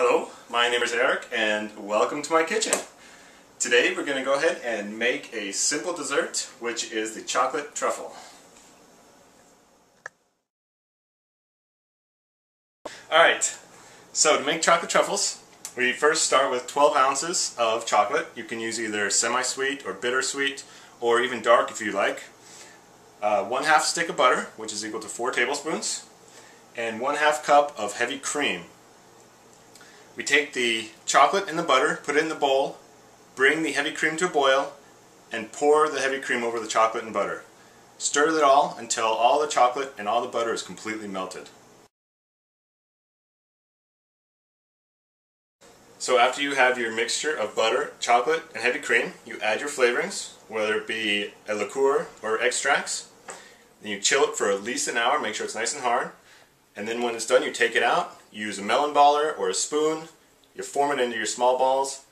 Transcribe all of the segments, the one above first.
Hello, my name is Eric and welcome to my kitchen. Today we're going to go ahead and make a simple dessert, which is the chocolate truffle. Alright, so to make chocolate truffles, we first start with 12 ounces of chocolate. You can use either semi-sweet or bittersweet or even dark if you like. 1/2 stick of butter, which is equal to 4 tablespoons, and 1/2 cup of heavy cream. We take the chocolate and the butter, put it in the bowl, bring the heavy cream to a boil, and pour the heavy cream over the chocolate and butter. Stir it all until all the chocolate and all the butter is completely melted. So after you have your mixture of butter, chocolate, and heavy cream, you add your flavorings, whether it be a liqueur or extracts. Then you chill it for at least an hour, make sure it's nice and hard. And then when it's done, you take it out, you use a melon baller or a spoon, you form it into your small balls,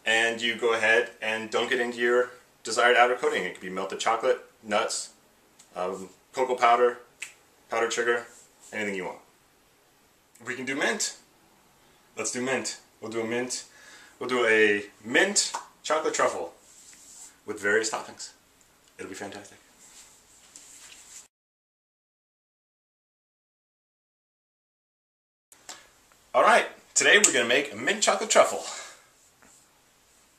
and you go ahead and dunk it into your desired outer coating. It could be melted chocolate, nuts, cocoa powder, powdered sugar, anything you want. We can do mint. Let's do mint. We'll do a mint chocolate truffle with various toppings. It'll be fantastic. Alright, today we're going to make a mint chocolate truffle.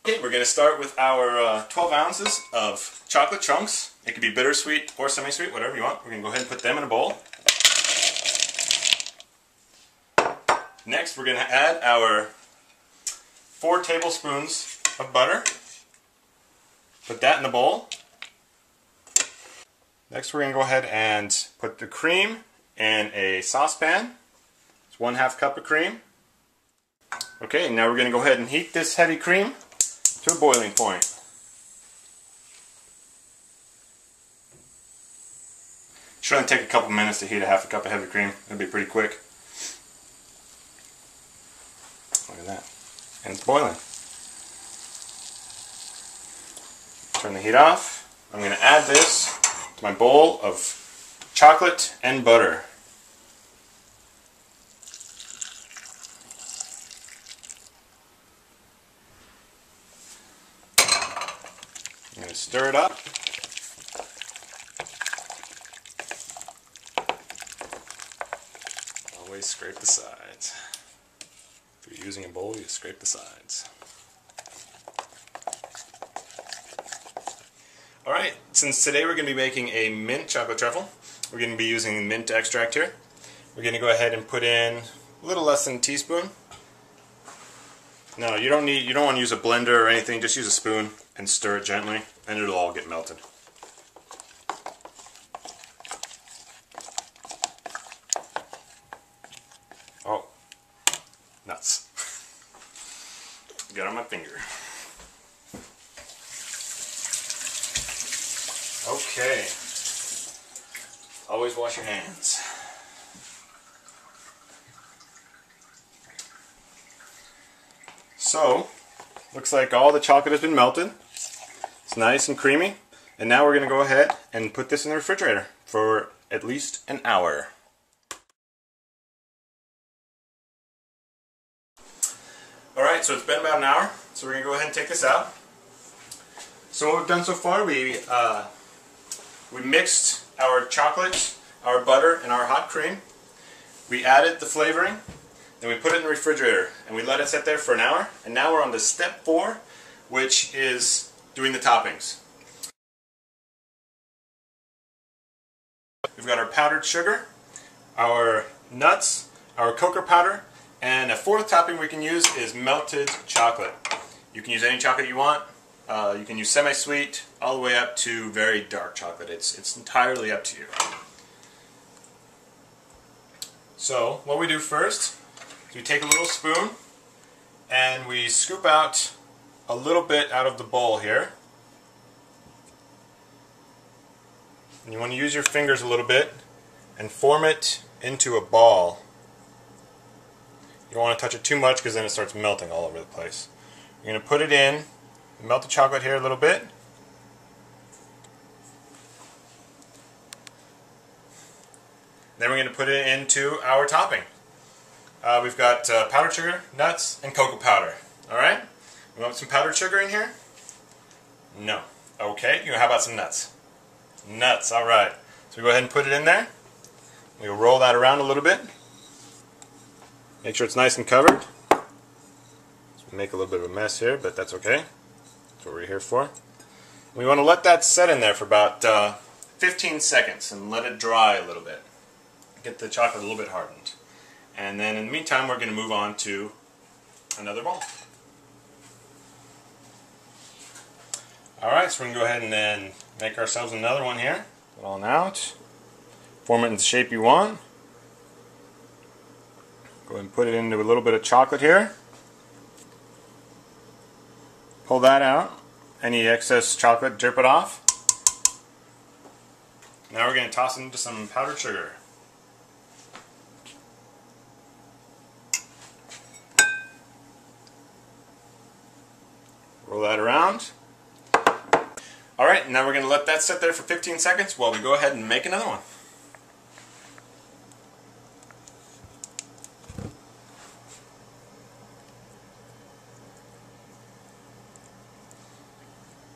Okay, we're going to start with our 12 ounces of chocolate chunks. It could be bittersweet or semi-sweet, whatever you want. We're going to go ahead and put them in a bowl. Next, we're going to add our 4 tablespoons of butter. Put that in the bowl. Next, we're going to go ahead and put the cream in a saucepan. It's 1/2 cup of cream. Okay, now we're going to go ahead and heat this heavy cream to a boiling point. Should only take a couple minutes to heat a 1/2 cup of heavy cream. It'll be pretty quick. Look at that. And it's boiling. Turn the heat off. I'm going to add this to my bowl of chocolate and butter. I'm going to stir it up. Always scrape the sides. If you're using a bowl, you scrape the sides. Alright, since today we're going to be making a mint chocolate truffle, we're going to be using mint extract here. We're going to go ahead and put in a little less than a teaspoon. No, you don't want to use a blender or anything, just use a spoon and stir it gently and it'll all get melted. Oh, nuts. Got on my finger. Okay. Always wash your hands. So, looks like all the chocolate has been melted. It's nice and creamy. And now we're going to go ahead and put this in the refrigerator for at least an hour. Alright, so it's been about an hour. So we're going to go ahead and take this out. So what we've done so far, we mixed our chocolate, our butter, and our hot cream. We added the flavoring. Then we put it in the refrigerator and we let it sit there for an hour. And now we're on to step 4, which is doing the toppings. We've got our powdered sugar, our nuts, our cocoa powder, and a 4th topping we can use is melted chocolate. You can use any chocolate you want. You can use semi-sweet all the way up to very dark chocolate. It's entirely up to you. So what we do first, we take a little spoon and we scoop out a little bit out of the bowl here. And you want to use your fingers a little bit and form it into a ball. You don't want to touch it too much because then it starts melting all over the place. You're going to put it in, melt the chocolate here a little bit. Then we're going to put it into our topping. we've got powdered sugar, nuts, and cocoa powder. Alright? We want some powdered sugar in here? No. Okay, how about some nuts? Nuts, alright. So we go ahead and put it in there. We'll roll that around a little bit. Make sure it's nice and covered. So we make a little bit of a mess here, but that's okay. That's what we're here for. We want to let that set in there for about 15 seconds and let it dry a little bit. Get the chocolate a little bit hardened. And then in the meantime, we're going to move on to another bowl. Alright, so we're going to go ahead and then make ourselves another one here. Put it on out. Form it in the shape you want. Go ahead and put it into a little bit of chocolate here. Pull that out. Any excess chocolate, drip it off. Now we're going to toss it into some powdered sugar. Roll that around. Alright, now we're going to let that sit there for 15 seconds while we go ahead and make another one.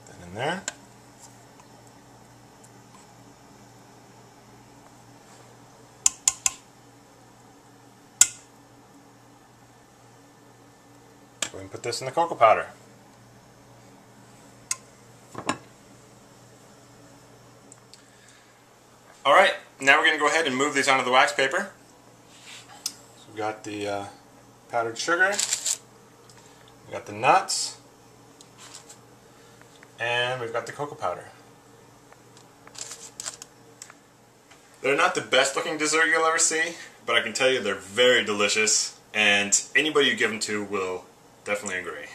That in there. Go ahead and put this in the cocoa powder. Alright, now we're going to go ahead and move these onto the wax paper. So we've got the powdered sugar, we've got the nuts, and we've got the cocoa powder. They're not the best looking dessert you'll ever see, but I can tell you they're very delicious, and anybody you give them to will definitely agree.